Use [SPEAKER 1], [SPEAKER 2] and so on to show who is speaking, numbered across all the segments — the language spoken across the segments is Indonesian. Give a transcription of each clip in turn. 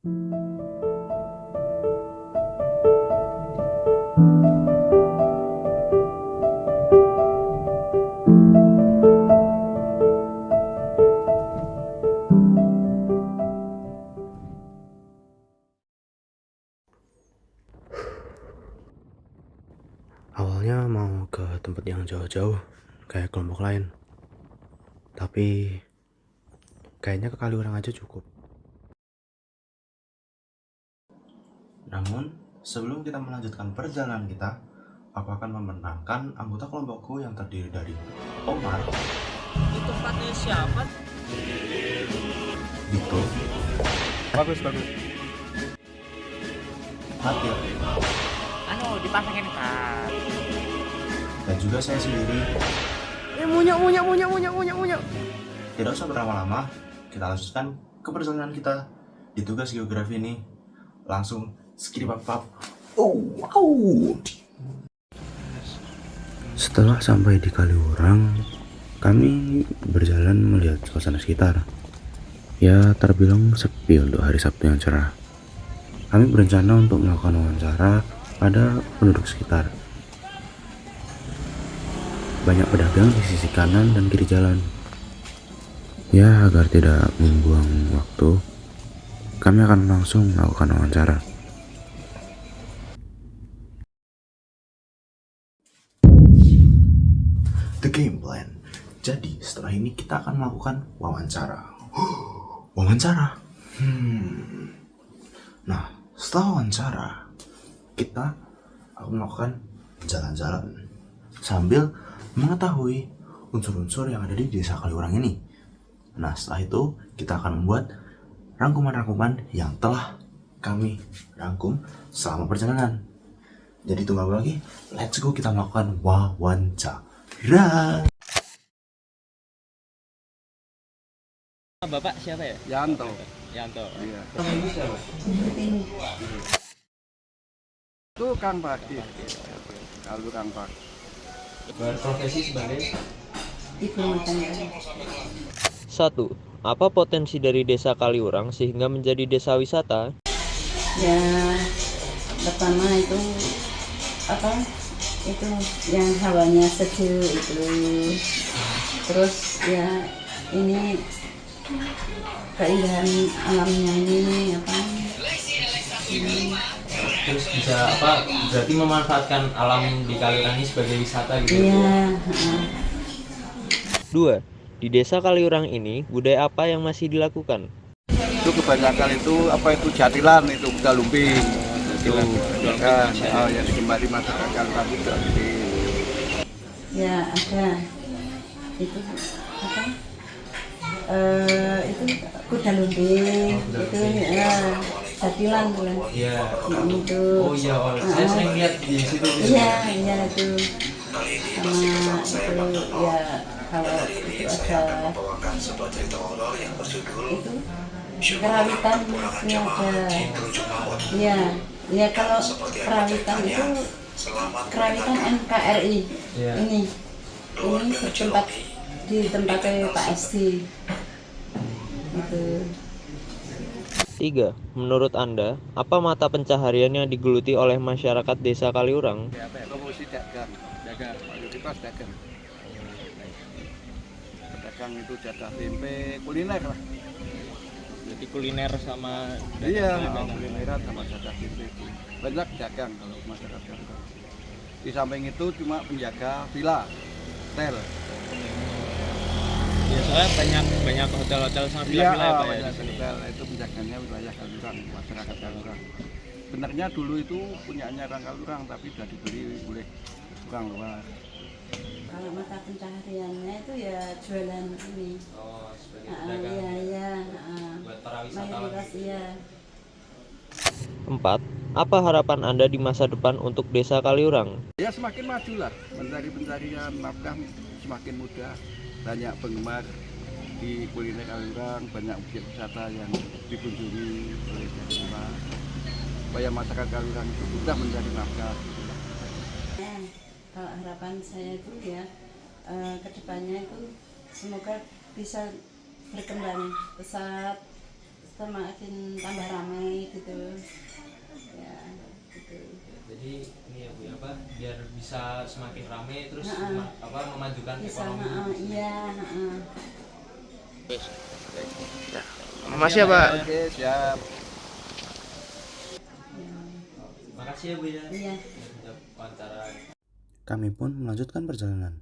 [SPEAKER 1] Awalnya mau ke tempat yang jauh-jauh, kayak kelompok lain. Tapi kayaknya ke Kaliurang aja cukup. Namun, sebelum kita melanjutkan perjalanan kita, aku akan memenangkan anggota kelompokku yang terdiri dari Omar,
[SPEAKER 2] Itu tempatnya siapa?
[SPEAKER 1] Dito,
[SPEAKER 3] Bagus.
[SPEAKER 1] Hatir,
[SPEAKER 2] Dipasangin kan.
[SPEAKER 1] dan juga saya sendiri. Tidak usah berlama-lama, kita lanjutkan ke perjalanan kita di tugas geografi ini. Langsung skiripap. Setelah sampai di Kaliurang, kami berjalan melihat suasana sekitar. Ya, terbilang sepi untuk hari Sabtu yang cerah. Kami berencana untuk melakukan wawancara pada penduduk sekitar. Banyak pedagang di sisi kanan dan kiri jalan. Ya, agar tidak membuang waktu, kami akan langsung melakukan wawancara. The game plan. Jadi setelah ini kita akan melakukan wawancara. Wawancara. Nah, setelah wawancara, kita akan melakukan jalan-jalan sambil mengetahui unsur-unsur yang ada di desa Kaliurang ini. Nah, setelah itu kita akan membuat rangkuman-rangkuman yang telah kami rangkum selama perjalanan. Jadi tunggu apa lagi? Let's go, kita melakukan wawancara.
[SPEAKER 2] Bapak siapa ya?
[SPEAKER 3] Yanto.
[SPEAKER 2] Yanto.
[SPEAKER 3] Iya.
[SPEAKER 2] Ibu siapa?
[SPEAKER 3] Itu Kang Pakis. Kalau Kang Pakis.
[SPEAKER 2] Berprofesi sebagai
[SPEAKER 4] Ibu rumah tangga.
[SPEAKER 5] 1. Apa potensi dari Desa Kaliurang sehingga menjadi desa wisata?
[SPEAKER 4] Ya, pertama itu apa? Itu yang hawanya sejuk itu. Terus ya ini keindahan alamnya ini apa?
[SPEAKER 2] terus bisa apa? Berarti memanfaatkan alam di Kaliurang ini sebagai wisata gitu.
[SPEAKER 4] Iya.
[SPEAKER 5] 2. Di Desa Kaliurang ini, budaya apa yang masih dilakukan?
[SPEAKER 3] Itu kebanyakan itu jatilan itu kuda lumping. Itu kan yang dikembali masyarakat Kaliurang itu lumping.
[SPEAKER 4] Ya ada itu apa? Itu kuda lumping itu ya jatilan tuh.
[SPEAKER 2] Iya.
[SPEAKER 4] Itu.
[SPEAKER 2] Oh iya, saya sering lihat di situ.
[SPEAKER 4] Iya itu sama itu ya kalau itu ada itu kerawitan ini ada ya kalau kerawitan itu kerawitan NKRI
[SPEAKER 2] Iya.
[SPEAKER 4] ini bertempat di tempatnya Pak SD itu.
[SPEAKER 5] 3. Menurut Anda, apa mata pencaharian yang digeluti oleh masyarakat Desa Kaliurang?
[SPEAKER 3] Promosi dagang. Mayoritas dagang. Pedagang itu jadah tempe, kuliner lah.
[SPEAKER 2] Jadi kuliner sama
[SPEAKER 3] Iya, kulineran sama jadah tempe itu. Banyak dagang kalau masyarakat Kaliurang. Di samping itu cuma penjaga villa, hotel.
[SPEAKER 2] ya, soalnya banyak hotel-hotel sama
[SPEAKER 3] Iya,
[SPEAKER 2] villa-villa ya Pak ya
[SPEAKER 3] banyak
[SPEAKER 2] di sini.
[SPEAKER 3] hotel itu penjaganya wilayah Kaliurang, masyarakat Kaliurang. Sebenarnya dulu itu punyanya orang Kaliurang, tapi sudah dibeli oleh orang luar.
[SPEAKER 4] Kalau mata pencahariannya itu ya jualan ini.
[SPEAKER 2] Oh, sebagai pedagang.
[SPEAKER 4] Iya.
[SPEAKER 2] Buat para wisatawan.
[SPEAKER 4] Mayoritas iya.
[SPEAKER 5] 4. Apa harapan Anda di masa depan untuk Desa Kaliurang?
[SPEAKER 3] Ya semakin maju lah, pencarian nafkah semakin mudah. Banyak penggemar di kuliner Kaliurang, banyak objek wisata yang dikunjungi oleh orang. Supaya masyarakat Kaliurang itu mudah mencari nafkah.
[SPEAKER 4] Kalau harapan saya itu ya kedepannya itu semoga bisa berkembang pesat semakin tambah ramai gitu ya gitu.
[SPEAKER 2] Jadi ini ya Bu ya, apa biar bisa semakin ramai terus
[SPEAKER 4] Heeh.
[SPEAKER 2] memajukan
[SPEAKER 4] Bisa
[SPEAKER 2] ekonomi.
[SPEAKER 4] iya
[SPEAKER 1] Makasih ya Pak.
[SPEAKER 3] Oke, siap.
[SPEAKER 2] Makasih ya Bu ya.
[SPEAKER 4] iya.
[SPEAKER 2] Sudah wawancara.
[SPEAKER 1] Kami pun melanjutkan perjalanan.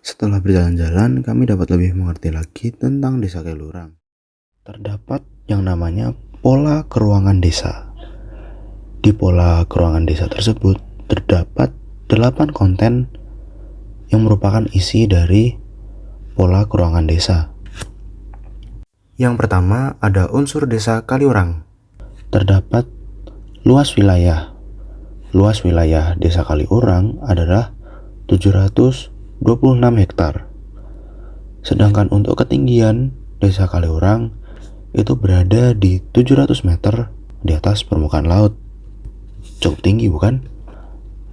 [SPEAKER 1] Setelah berjalan-jalan, kami dapat lebih mengerti lagi tentang Desa Kalurang. Terdapat yang namanya pola keruangan desa. Di pola keruangan desa tersebut terdapat 8 konten yang merupakan isi dari pola keruangan desa. Yang pertama ada unsur Desa Kaliurang. Terdapat luas wilayah. Luas wilayah Desa Kaliurang adalah 726 hektar. Sedangkan untuk ketinggian Desa Kaliurang itu berada di 700 meter di atas permukaan laut. Cukup tinggi bukan?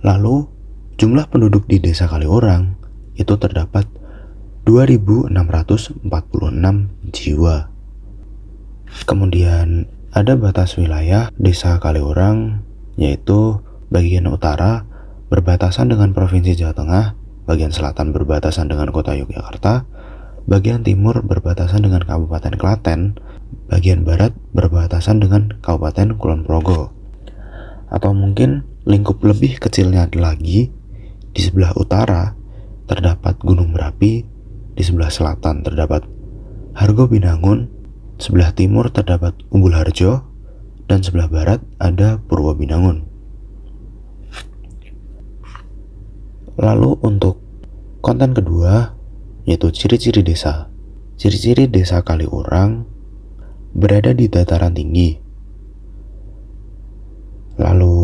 [SPEAKER 1] Lalu jumlah penduduk di Desa Kaliurang itu terdapat 2.646 jiwa. Kemudian ada batas wilayah Desa Kaliurang, yaitu bagian utara berbatasan dengan Provinsi Jawa Tengah, bagian selatan berbatasan dengan Kota Yogyakarta, bagian timur berbatasan dengan Kabupaten Klaten, bagian barat berbatasan dengan Kabupaten Kulon Progo. Atau mungkin lingkup lebih kecilnya lagi, di sebelah utara terdapat Gunung Merapi, di sebelah selatan terdapat Hargo Binangun, sebelah timur terdapat Umbul Harjo, dan sebelah barat ada Purwo Binangun. Lalu untuk konten kedua, yaitu ciri-ciri desa. Ciri-ciri Desa Kaliurang berada di dataran tinggi. Lalu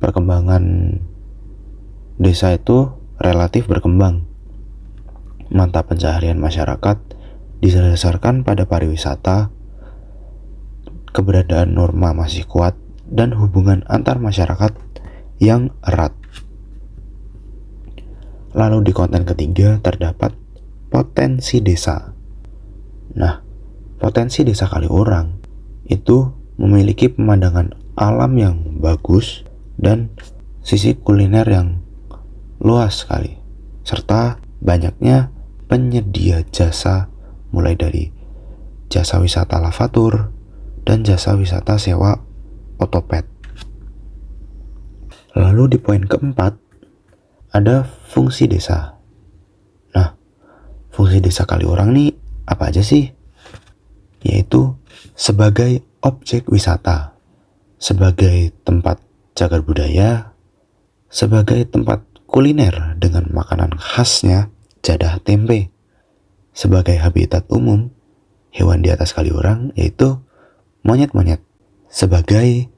[SPEAKER 1] perkembangan desa itu relatif berkembang. Mata pencaharian masyarakat didasarkan pada pariwisata, keberadaan norma masih kuat, dan hubungan antar masyarakat yang erat. Lalu di konten ketiga terdapat potensi desa. Nah, potensi Desa Kaliurang itu memiliki pemandangan alam yang bagus dan sisi kuliner yang luas sekali, serta banyaknya penyedia jasa mulai dari jasa wisata lavatur dan jasa wisata sewa otopet. Lalu di poin keempat ada fungsi desa. Nah, fungsi Desa Kaliurang nih apa aja sih? Yaitu sebagai objek wisata, sebagai tempat cagar budaya, sebagai tempat kuliner dengan makanan khasnya jadah tempe, sebagai habitat umum hewan di atas Kaliurang yaitu monyet-monyet, sebagai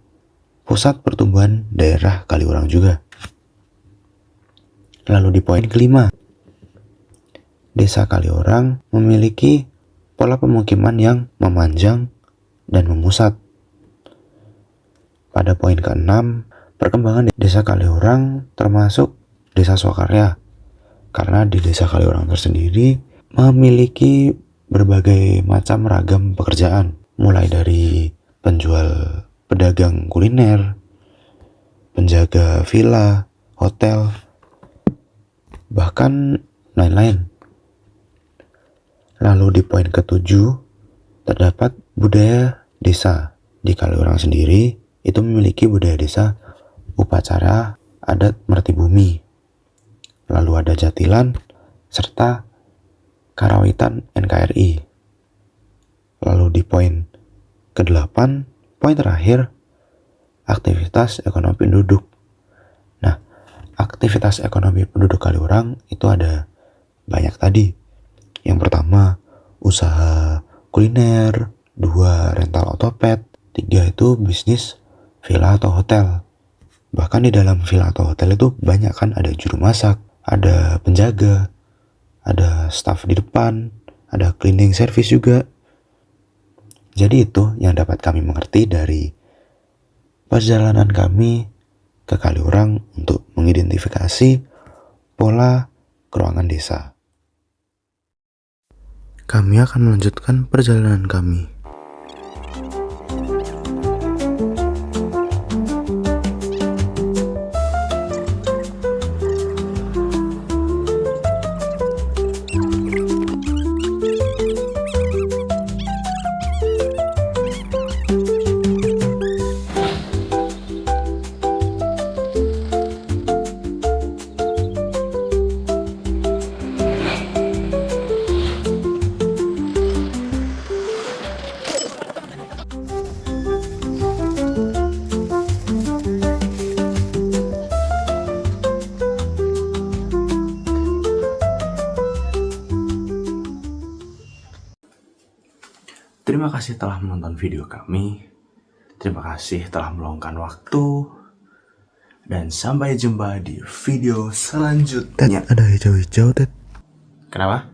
[SPEAKER 1] pusat pertumbuhan daerah Kaliurang juga. Lalu di poin kelima, Desa Kaliurang memiliki pola pemukiman yang memanjang dan memusat. Pada poin keenam, perkembangan Desa Kaliurang termasuk Desa Swakarya, karena di Desa Kaliurang tersendiri memiliki berbagai macam ragam pekerjaan, mulai dari penjual pedagang kuliner, penjaga villa, hotel, bahkan lain-lain. Lalu di poin ketujuh terdapat budaya desa. Di Kaliurang sendiri itu memiliki budaya desa upacara adat merti bumi. Lalu ada jatilan serta karawitan NKRI. Lalu di poin ke-8, poin terakhir, aktivitas ekonomi penduduk. Nah, aktivitas ekonomi penduduk Kaliurang itu ada banyak tadi. Yang pertama, usaha kuliner, 2 rental otopet, 3 itu bisnis villa atau hotel. Bahkan di dalam villa atau hotel itu banyak kan, ada juru masak, ada penjaga, ada staff di depan, ada cleaning service juga. Jadi itu yang dapat kami mengerti dari perjalanan kami ke Kaliurang untuk mengidentifikasi pola keruangan desa. Kami akan melanjutkan perjalanan kami. Terima kasih telah menonton video kami. Terima kasih telah meluangkan waktu. Dan sampai jumpa di video selanjutnya. Ada hijau-hijau, Ted. Kenapa?